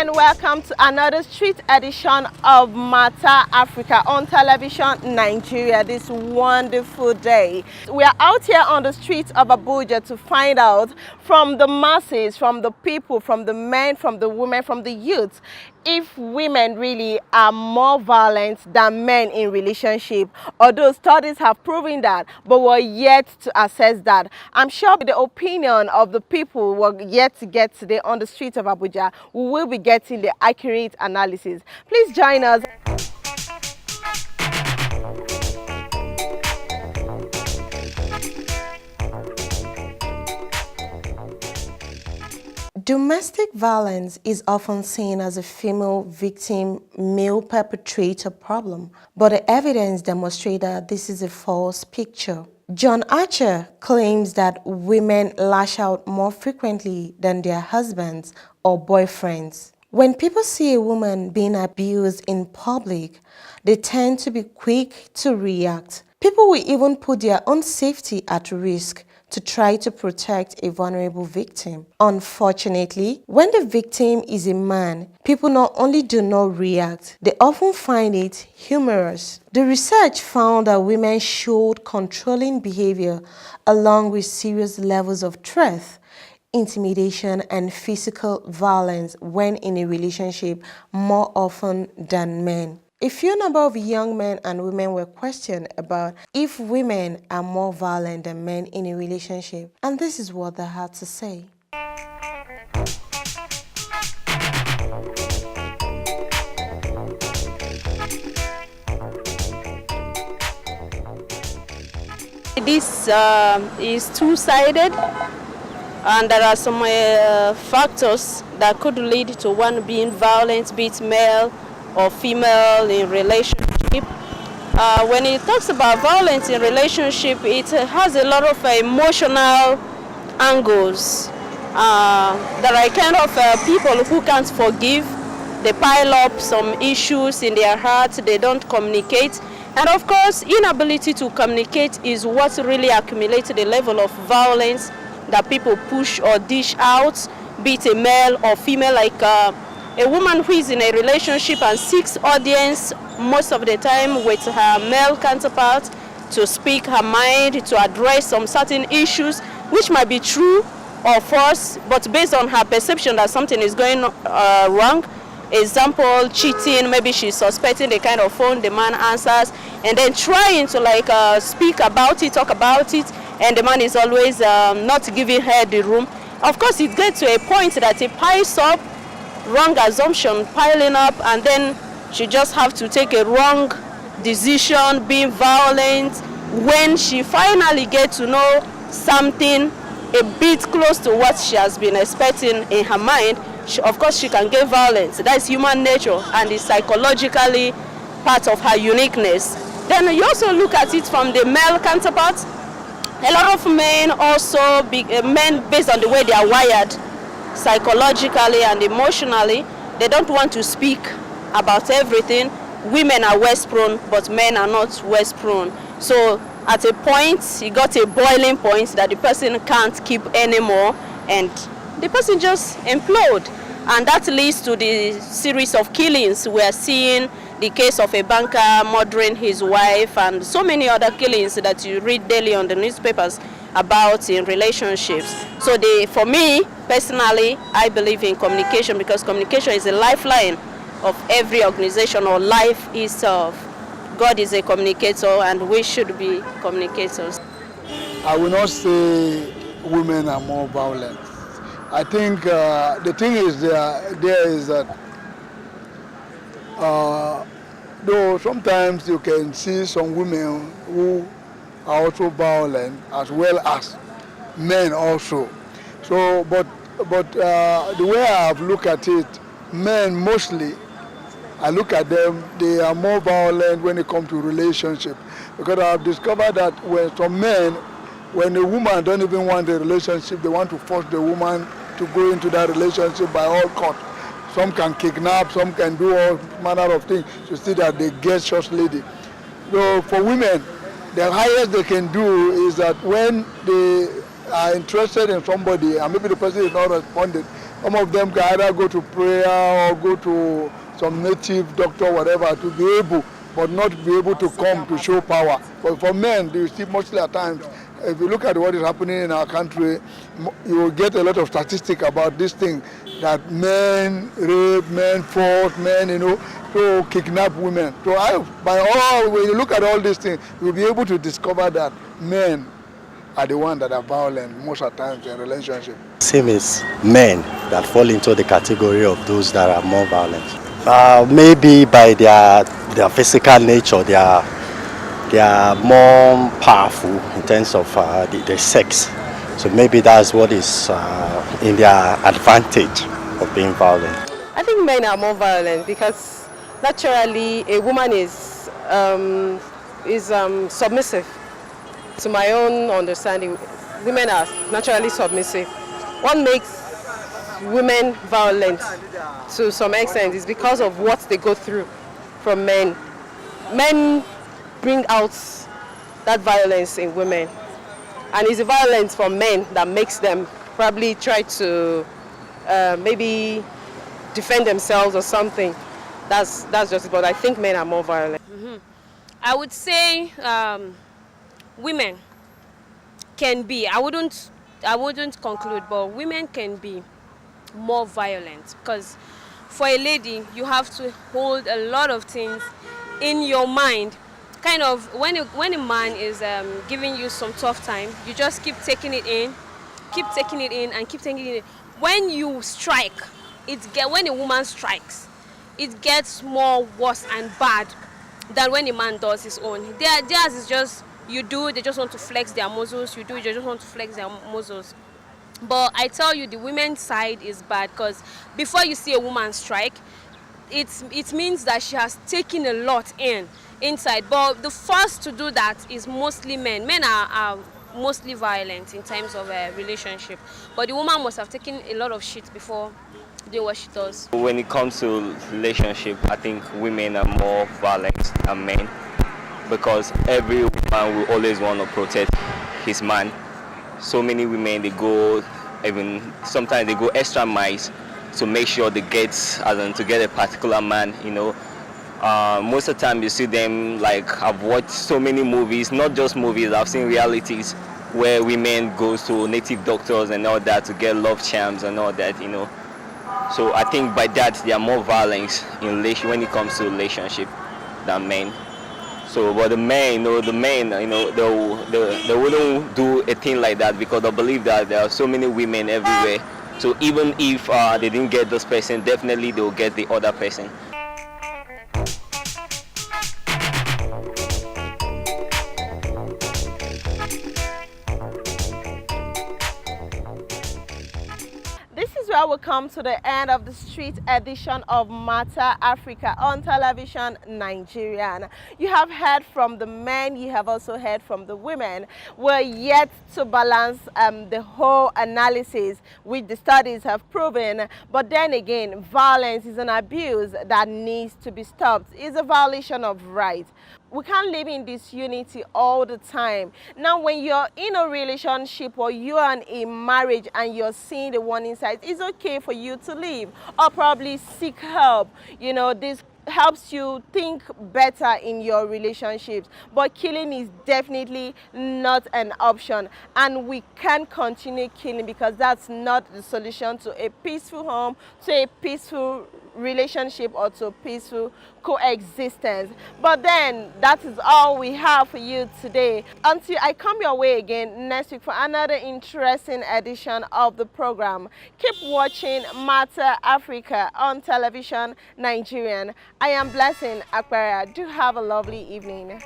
and welcome to another street edition of Matter Africa on television Nigeria this wonderful day. We are out here on the streets of Abuja to find out from the masses, from the people, from the men, from the women, from the youth, if women really are more violent than men in relationship. Although studies have proven that, but we're yet to assess that. I'm sure the opinion of the people we're yet to get today on the streets of Abuja, we will be getting the accurate analysis. Please join us. Domestic violence is often seen as a female victim, male perpetrator problem, but the evidence demonstrates that this is a false picture. John Archer claims that women lash out more frequently than their husbands or boyfriends. When people see a woman being abused in public, they tend to be quick to react. People will even put their own safety at risk to try to protect a vulnerable victim. Unfortunately, when the victim is a man, people not only do not react, they often find it humorous. The research found that women showed controlling behavior along with serious levels of threat, intimidation, and physical violence when in a relationship more often than men. A few number of young men and women were questioned about if women are more violent than men in a relationship, and this is what they had to say. This is two-sided, and there are some factors that could lead to one being violent, be it male or female in relationship. When it talks about violence in relationship, it has a lot of emotional angles. There are kind of people who can't forgive. They pile up some issues in their hearts. They don't communicate. And of course, inability to communicate is what really accumulates the level of violence that people push or dish out, be it a male or female, like a woman who is in a relationship and seeks audience most of the time with her male counterpart to speak her mind, to address some certain issues, which might be true or false, but based on her perception that something is going wrong. Example, cheating, maybe she's suspecting the kind of phone the man answers, and then trying to speak about it, talk about it, and the man is always not giving her the room. Of course, it gets to a point that it piles up, wrong assumption piling up, and then she just have to take a wrong decision, being violent. When she finally gets to know something a bit close to what she has been expecting in her mind, of course she can get violent. That's human nature and is psychologically part of her uniqueness. Then you also look at it from the male counterpart. A lot of men also, men based on the way they are wired, psychologically and emotionally, they don't want to speak about everything. Women are West prone, but men are not West prone. So at a point, it got a boiling point that the person can't keep anymore, and the person just implode. And that leads to the series of killings. We are seeing the case of a banker murdering his wife and so many other killings that you read daily on the newspapers about in relationships. So for me, personally, I believe in communication, because communication is a lifeline of every organization or life itself. God is a communicator and we should be communicators. I will not say women are more violent. I think the thing is there is that though sometimes you can see some women who are also violent as well as men also. So, but the way I have looked at it, men mostly, I look at them, they are more violent when it comes to relationship. Because I have discovered that when some men, when a woman don't even want a relationship, they want to force the woman to go into that relationship by all costs. Some can kidnap, some can do all manner of things to see that they get such lady. So for women, the highest they can do is that when they are interested in somebody and maybe the person is not responding, Some of them can either go to prayer or go to some native doctor, whatever, to be able, but not be able to come to show power. But for men, you see mostly at times, if you look at what is happening in our country, you will get a lot of statistics about this thing, that men rape, men force, men, to kidnap women. So when you look at all these things, you'll be able to discover that men are the ones that are violent most of the times in relationships. Same as men that fall into the category of those that are more violent. Maybe by their physical nature, they are more powerful in terms of the sex. So maybe that's what is in their advantage of being violent. I think men are more violent because naturally a woman is submissive. To my own understanding, women are naturally submissive. What makes women violent to some extent is because of what they go through from men. Men bring out that violence in women, and it's the violence from men that makes them probably try to maybe defend themselves or something. That's just it. But I think men are more violent. I would say women can be, I wouldn't conclude, but women can be more violent, because for a lady you have to hold a lot of things in your mind. Kind of when a man is giving you some tough time, you just keep taking it in and keep taking it in. When you strike, when a woman strikes, it gets more worse and bad than when a man does his own. Theirs is just, they just want to flex their muscles, they just want to flex their muscles. But I tell you, the women's side is bad, because before you see a woman strike, it means that she has taken a lot inside. But the first to do that is mostly men. Men are mostly violent in terms of a relationship, but the woman must have taken a lot of shit before doing what she does. When it comes to relationship, I think women are more violent than men, because every woman will always want to protect his man. So many women, sometimes they go extra miles to make sure they get a particular man, Most of the time you see them, like, I've watched so many movies, not just movies, I've seen realities where women go to native doctors and all that to get love charms and all that, So I think by that they are more violent when it comes to relationship than men. So, but the men, they wouldn't do a thing like that, because they believe that there are so many women everywhere. So even if they didn't get this person, definitely they will get the other person. This is where we come to the end of the street edition of Matter Africa on Television Nigerian. You have heard from the men, you have also heard from the women. We're yet to balance the whole analysis, which the studies have proven. But then again, violence is an abuse that needs to be stopped. It's a violation of rights. We can't live in disunity all the time. Now, when you're in a relationship or you're in a marriage and you're seeing the warning signs, it's okay for you to leave or probably seek help. This helps you think better in your relationships. But killing is definitely not an option, and we can't continue killing, because that's not the solution to a peaceful home, to a peaceful relationship, or to peaceful coexistence. But then that is all we have for you today. Until I come your way again next week for another interesting edition of the program, keep watching Matter Africa on Television Nigerian. I am Blessing Akbara. Do have a lovely evening.